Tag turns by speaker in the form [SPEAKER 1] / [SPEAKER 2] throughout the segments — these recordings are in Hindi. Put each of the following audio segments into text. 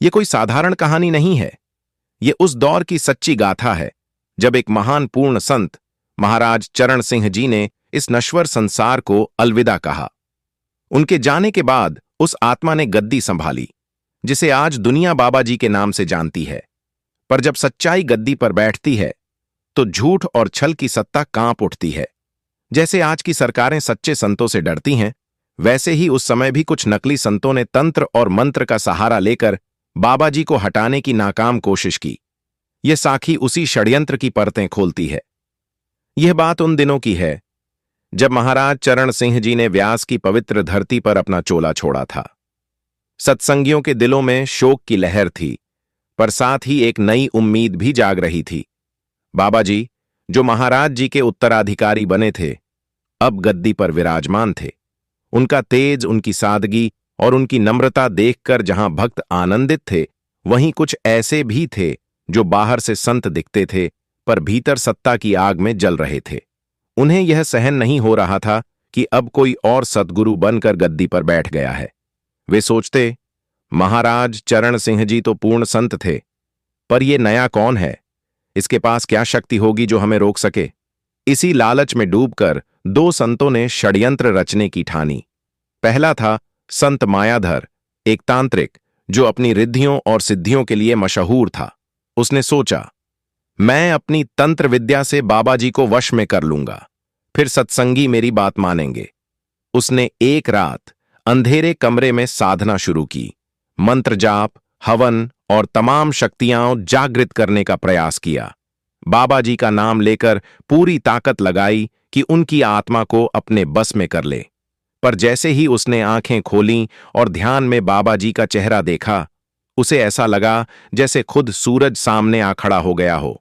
[SPEAKER 1] ये कोई साधारण कहानी नहीं है। ये उस दौर की सच्ची गाथा है जब एक महान पूर्ण संत महाराज चरण सिंह जी ने इस नश्वर संसार को अलविदा कहा। उनके जाने के बाद उस आत्मा ने गद्दी संभाली जिसे आज दुनिया बाबा जी के नाम से जानती है। पर जब सच्चाई गद्दी पर बैठती है तो झूठ और छल की सत्ता कांप उठती है। जैसे आज की सरकारें सच्चे संतों से डरती हैं, वैसे ही उस समय भी कुछ नकली संतों ने तंत्र और मंत्र का सहारा लेकर बाबा जी को हटाने की नाकाम कोशिश की। यह साखी उसी षड्यंत्र की परतें खोलती है। यह बात उन दिनों की है जब महाराज चरण सिंह जी ने व्यास की पवित्र धरती पर अपना चोला छोड़ा था। सत्संगियों के दिलों में शोक की लहर थी, पर साथ ही एक नई उम्मीद भी जाग रही थी। बाबा जी, जो महाराज जी के उत्तराधिकारी बने थे, अब गद्दी पर विराजमान थे। उनका तेज, उनकी सादगी और उनकी नम्रता देखकर जहां भक्त आनंदित थे, वहीं कुछ ऐसे भी थे जो बाहर से संत दिखते थे पर भीतर सत्ता की आग में जल रहे थे। उन्हें यह सहन नहीं हो रहा था कि अब कोई और सद्गुरु बनकर गद्दी पर बैठ गया है। वे सोचते, महाराज चरण सिंह जी तो पूर्ण संत थे, पर यह नया कौन है? इसके पास क्या शक्ति होगी जो हमें रोक सके? इसी लालच में डूबकर दो संतों ने षड्यंत्र रचने की ठानी। पहला था संत मायाधर, एक तांत्रिक जो अपनी रिद्धियों और सिद्धियों के लिए मशहूर था। उसने सोचा, मैं अपनी तंत्र विद्या से बाबा जी को वश में कर लूंगा, फिर सत्संगी मेरी बात मानेंगे। उसने एक रात अंधेरे कमरे में साधना शुरू की। मंत्र जाप, हवन और तमाम शक्तियां जागृत करने का प्रयास किया। बाबा जी का नाम लेकर पूरी ताकत लगाई कि उनकी आत्मा को अपने बस में कर ले। पर जैसे ही उसने आंखें खोलीं और ध्यान में बाबा जी का चेहरा देखा, उसे ऐसा लगा जैसे खुद सूरज सामने आ खड़ा हो गया हो।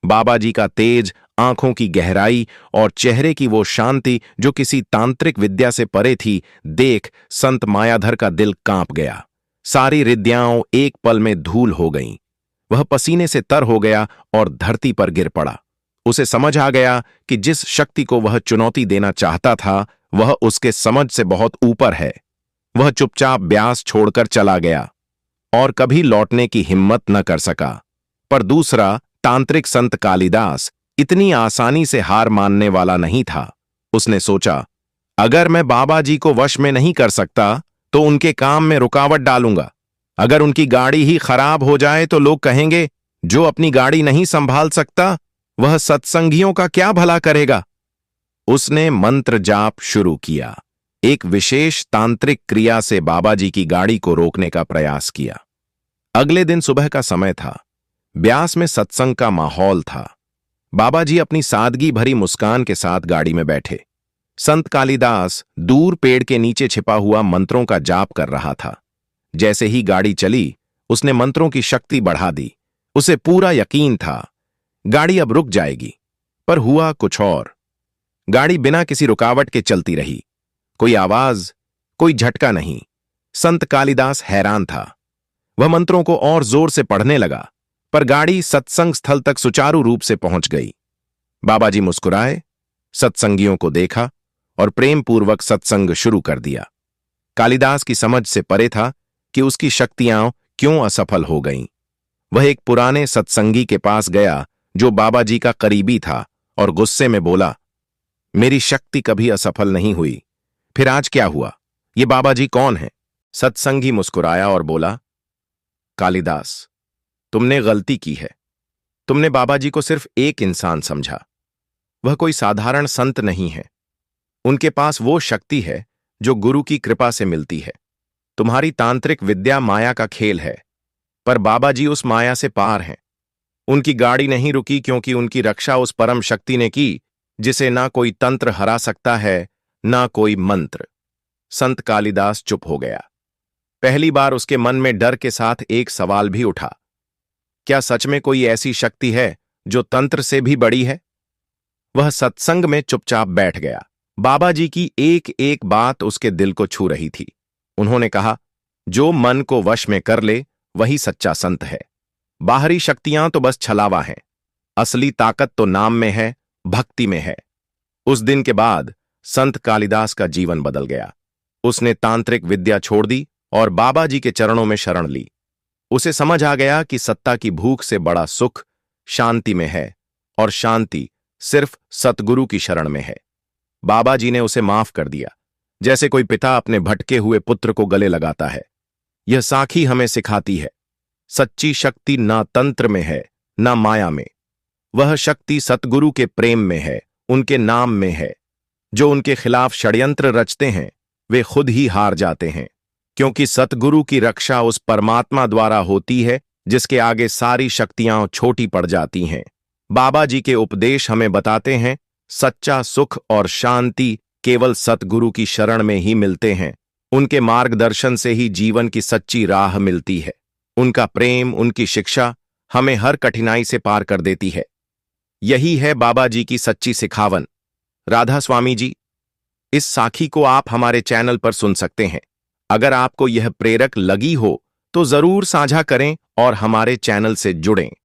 [SPEAKER 1] बाबा जी का तेज, आंखों की गहराई और चेहरे की वो शांति जो किसी तांत्रिक विद्या से परे थी, देख संत मायाधर का दिल कांप गया। सारी रिद्याओं एक पल में धूल हो गईं। वह पसीने से तर हो गया और धरती पर गिर पड़ा। उसे समझ आ गया कि जिस शक्ति को वह चुनौती देना चाहता था, वह उसके समझ से बहुत ऊपर है। वह चुपचाप ब्यास छोड़कर चला गया और कभी लौटने की हिम्मत न कर सका। पर दूसरा तांत्रिक संत कालिदास इतनी आसानी से हार मानने वाला नहीं था। उसने सोचा, अगर मैं बाबा जी को वश में नहीं कर सकता तो उनके काम में रुकावट डालूंगा। अगर उनकी गाड़ी ही खराब हो जाए तो लोग कहेंगे, जो अपनी गाड़ी नहीं संभाल सकता वह सत्संगियों का क्या भला करेगा। उसने मंत्र जाप शुरू किया। एक विशेष तांत्रिक क्रिया से बाबा जी की गाड़ी को रोकने का प्रयास किया। अगले दिन सुबह का समय था। ब्यास में सत्संग का माहौल था। बाबा जी अपनी सादगी भरी मुस्कान के साथ गाड़ी में बैठे। संत कालिदास दूर पेड़ के नीचे छिपा हुआ मंत्रों का जाप कर रहा था। जैसे ही गाड़ी चली, उसने मंत्रों की शक्ति बढ़ा दी। उसे पूरा यकीन था गाड़ी अब रुक जाएगी, पर हुआ कुछ और। गाड़ी बिना किसी रुकावट के चलती रही। कोई आवाज, कोई झटका नहीं। संत कालिदास हैरान था। वह मंत्रों को और जोर से पढ़ने लगा, पर गाड़ी सत्संग स्थल तक सुचारू रूप से पहुंच गई। बाबा जी मुस्कुराए, सत्संगियों को देखा और प्रेम पूर्वक सत्संग शुरू कर दिया। कालिदास की समझ से परे था कि उसकी शक्तियां क्यों असफल हो गईं। वह एक पुराने सत्संगी के पास गया जो बाबा जी का करीबी था और गुस्से में बोला, मेरी शक्ति कभी असफल नहीं हुई, फिर आज क्या हुआ? ये बाबा जी कौन है? सत्संगी मुस्कुराया और बोला, कालिदास, तुमने गलती की है। तुमने बाबा जी को सिर्फ एक इंसान समझा। वह कोई साधारण संत नहीं है। उनके पास वो शक्ति है जो गुरु की कृपा से मिलती है। तुम्हारी तांत्रिक विद्या माया का खेल है, पर बाबा जी उस माया से पार हैं। उनकी गाड़ी नहीं रुकी क्योंकि उनकी रक्षा उस परम शक्ति ने की जिसे ना कोई तंत्र हरा सकता है, ना कोई मंत्र। संत कालिदास चुप हो गया। पहली बार उसके मन में डर के साथ एक सवाल भी उठा, क्या सच में कोई ऐसी शक्ति है जो तंत्र से भी बड़ी है? वह सत्संग में चुपचाप बैठ गया। बाबा जी की एक एक बात उसके दिल को छू रही थी। उन्होंने कहा, जो मन को वश में कर ले वही सच्चा संत है। बाहरी शक्तियां तो बस छलावा हैं, असली ताकत तो नाम में है, भक्ति में है। उस दिन के बाद संत कालिदास का जीवन बदल गया। उसने तांत्रिक विद्या छोड़ दी और बाबा जी के चरणों में शरण ली। उसे समझ आ गया कि सत्ता की भूख से बड़ा सुख शांति में है और शांति सिर्फ सतगुरु की शरण में है। बाबा जी ने उसे माफ कर दिया, जैसे कोई पिता अपने भटके हुए पुत्र को गले लगाता है। यह साखी हमें सिखाती है, सच्ची शक्ति ना तंत्र में है ना माया में। वह शक्ति सतगुरु के प्रेम में है, उनके नाम में है। जो उनके खिलाफ षड्यंत्र रचते हैं वे खुद ही हार जाते हैं, क्योंकि सतगुरु की रक्षा उस परमात्मा द्वारा होती है जिसके आगे सारी शक्तियां छोटी पड़ जाती हैं। बाबा जी के उपदेश हमें बताते हैं, सच्चा सुख और शांति केवल सतगुरु की शरण में ही मिलते हैं। उनके मार्गदर्शन से ही जीवन की सच्ची राह मिलती है। उनका प्रेम, उनकी शिक्षा हमें हर कठिनाई से पार कर देती है। यही है बाबा जी की सच्ची सिखावन। राधा स्वामी जी, इस साखी को आप हमारे चैनल पर सुन सकते हैं। अगर आपको यह प्रेरक लगी हो तो जरूर साझा करें और हमारे चैनल से जुड़ें।